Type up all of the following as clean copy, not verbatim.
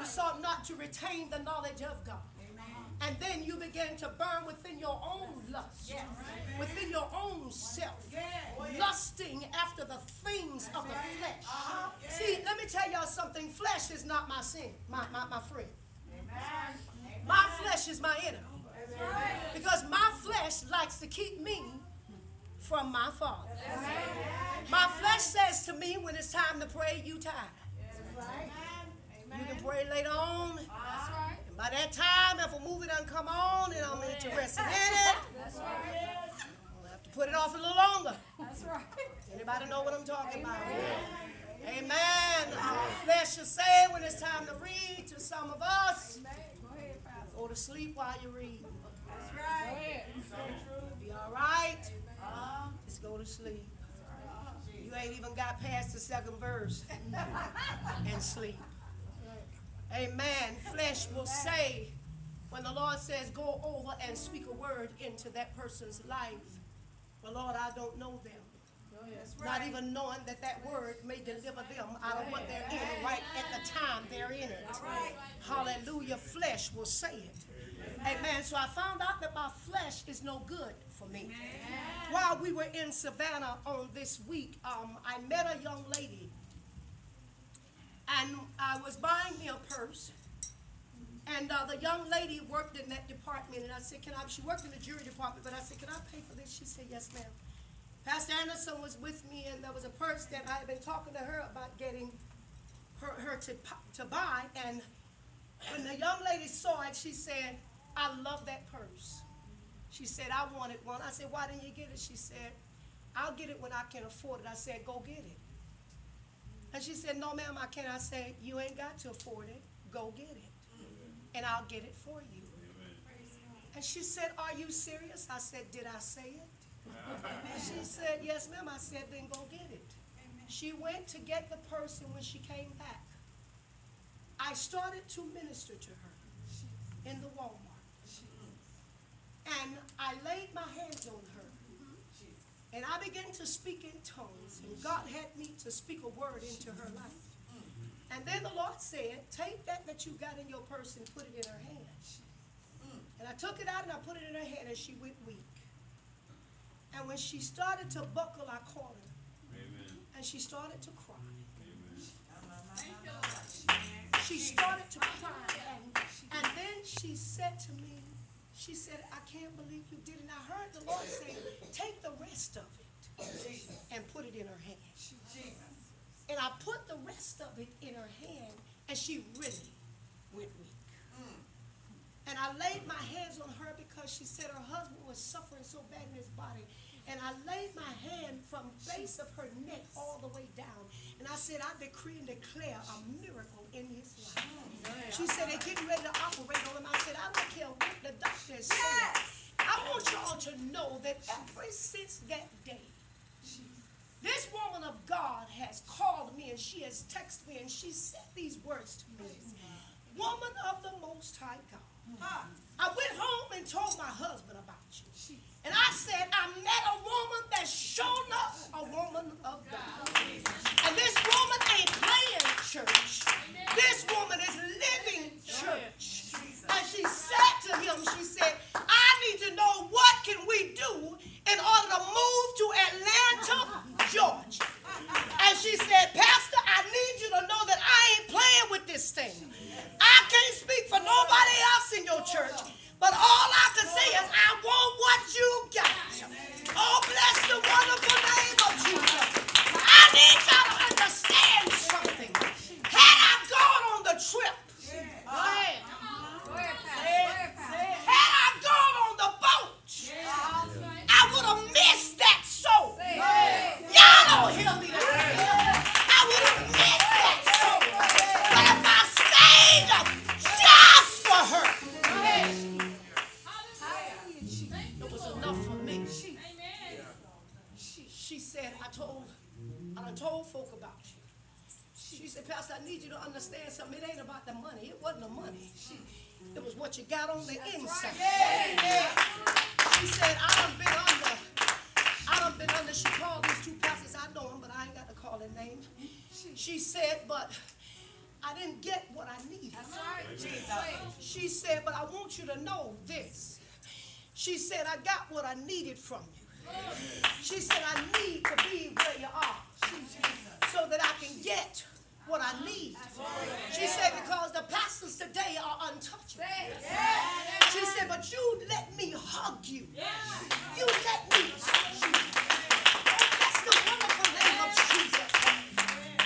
sought not to retain the knowledge of God. And then you begin to burn within your own lust, within your own self, lusting after the things of the flesh. See, let me tell y'all something. Flesh is not my sin, my friend. My flesh is my enemy. Because my flesh likes to keep me from my Father. My flesh says to me when it's time to pray, you tired. You can pray later on. And by that time, if a movie doesn't come on and I'm interested in it, I'll have to put it off a little longer. Anybody know what I'm talking about? Amen. Our flesh is saying when it's time to read to some of us, go to sleep while you read. Be all right. Just go to sleep. You ain't even got past the second verse and sleep. Amen. Flesh will say, when the Lord says, go over and speak a word into that person's life, well, Lord, I don't know them. Not even knowing that that word may deliver them out of what they're in right at the time they're in it. Hallelujah. Flesh will say it. Amen. So I found out that my flesh is no good for me. While we were in Savannah on this week, I met a young lady. And I was buying me a purse. And the young lady worked in that department. And I said, she worked in the jewelry department. But I said, can I pay for this? She said, yes, ma'am. Pastor Anderson was with me. And there was a purse that I had been talking to her about getting her to buy. And when the young lady saw it, she said, I love that purse. She said, I wanted one. I said, why didn't you get it? She said, I'll get it when I can afford it. I said, go get it. And she said, no, ma'am, I can't. I said, you ain't got to afford it. Go get it. And I'll get it for you. And she said, are you serious? I said, did I say it? She said, yes, ma'am. I said, then go get it. She went to get the purse, and when she came back, I started to minister to her in the Walmart. And I laid my hands on her. And I began to speak in tongues. And God had me to speak a word into her life. And then the Lord said, take that you got in your purse and put it in her hand. And I took it out and I put it in her hand, and she went weak. And when she started to buckle, I caught her. And she started to cry. She started to cry. And then she said to me, she said, I can't believe you did it. And I heard the Lord say, take the rest of it and put it in her hand. And I put the rest of it in her hand, and she really went weak. And I laid my hands on her because she said her husband was suffering so bad in his body. And I laid my hand from base of her neck all the way down. And I said, I decree and declare a miracle in his life. She said, they're getting ready to operate on him. I said, I don't care what the doctor is saying. I want y'all to know that ever since that day, this woman of God has called me, and she has texted me, and she said these words to me. Woman of the Most High God. I went home and told my husband about you. And I said, I met a woman that's shown up a woman of God. And this woman ain't playing church. This woman is living church. And she said to him, she said, I need to know what can we do in order to move to Atlanta, Georgia. And she said, Pastor, I need you to know that I ain't playing with this thing. I can't speak for nobody else in your church, but all I can say is I want what you got. Oh, bless the wonderful name of Jesus. I need y'all to understand something. Had I gone on the trip, had I gone on the boat, I would have missed that soul. Y'all don't hear me. I would have missed that soul. But if I stayed just for her, it was enough for me. She said, I done told folk about you. She said, Pastor, I need you to understand something. It ain't about the money. It wasn't the money. It was what you got on the inside. She said, I done been under. She called these two pastors. I know them, but I ain't got to call their names. She said, but I didn't get what I needed. That's right. Jesus. She said, but I want you to know this. She said, I got what I needed from you. She said, I need to be where you are so that I can get what I need. She said, because the pastors today are untouchable. She said, but you let me hug you. You let me touch you. Oh, that's the wonderful name of Jesus.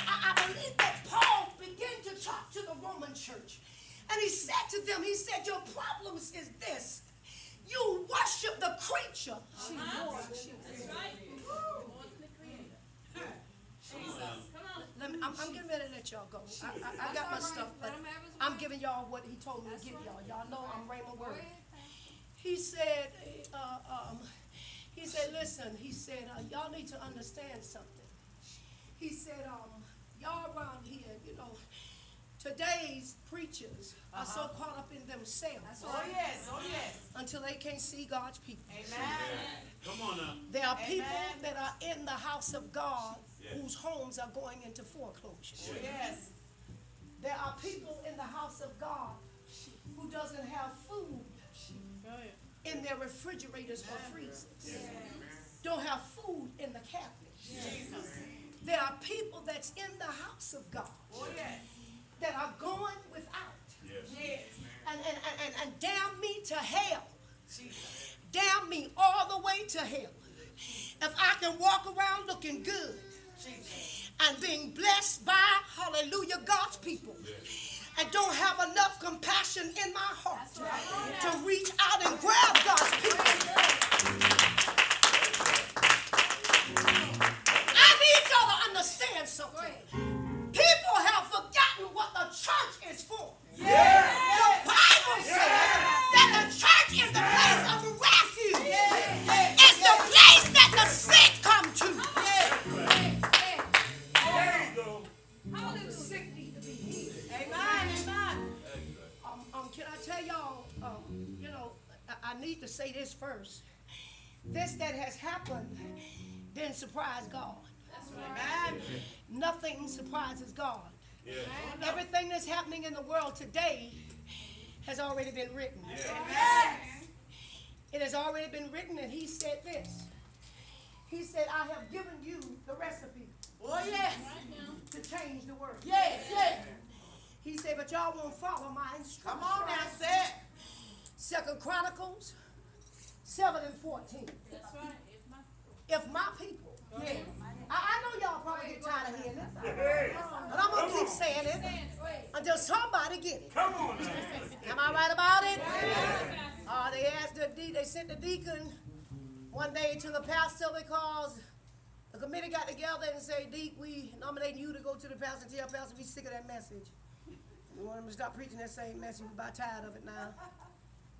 I believe that Paul began to talk to the Roman church. And he said to them, he said, your problem is this. You worship the creature. I'm getting ready to let y'all go. I got my stuff, but I'm giving y'all what he told me to give y'all. Y'all know I'm Raymond Word. He said, listen, he said, y'all need to understand something. He said, y'all around here, you know, today's preachers are so caught up in themselves. Oh yes. Until they can't see God's people. Amen. Come on now. There are people that are in the house of God whose homes are going into foreclosure. Oh yes. There are people in the house of God who doesn't have food in their refrigerators or freezers. Don't have food in the cabinets. There are people that's in the house of God that are going without. And damn me to hell. Damn me all the way to hell. If I can walk around looking good and being blessed by, hallelujah, God's people, and don't have enough compassion in my heart to reach out and grab God's people. I need y'all to understand something. People have forgotten what the church is for. The Bible says that the church is the place of refuge. It's the place that the sick come to. All the sick need to be healed. Amen. Can I tell y'all, you know, I need to say this first. This that has happened didn't surprise God. Amen. Nothing surprises God. Everything that's happening in the world today has already been written. It has already been written, and he said this. He said, I have given you the recipe to change the world. He said, but y'all won't follow my instructions. Come on now, say it. 2 Chronicles 7:14. That's right. If my people, I know y'all probably get tired of hearing it, but I'm going to keep saying it until somebody get it. Come on now. Am I right about it? They asked they sent the deacon one day to the pastor because the committee got together and said, Deacon, we nominate you to go to the pastor and tell pastor we sick of that message. We want him to stop preaching that same message. We're about tired of it now.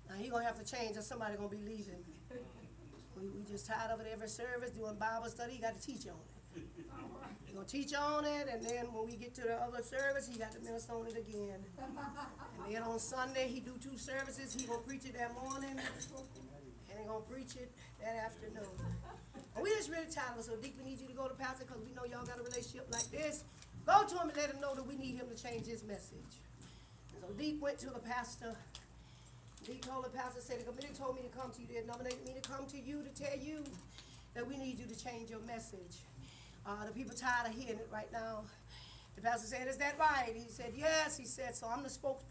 Now he gonna have to change or somebody gonna be leaving. We just tired of it every service, doing Bible study, he got to teach on it. He's gonna teach on it, and then when we get to the other service, he got to minister on it again. And then on Sunday, he do 2 services. He gonna preach it that morning, and he gonna preach it that afternoon. And we just really tired of it, so Deacon, we need you to go to pastor because we know y'all got a relationship like this. Go to him and let him know that we need him to change his message. And so Deacon went to the pastor. He told the pastor, said, the committee told me to come to you. They nominated me to come to you to tell you that we need you to change your message. The people tired of hearing it right now. The pastor said, is that right? He said, yes. He said, so I'm the spokesperson.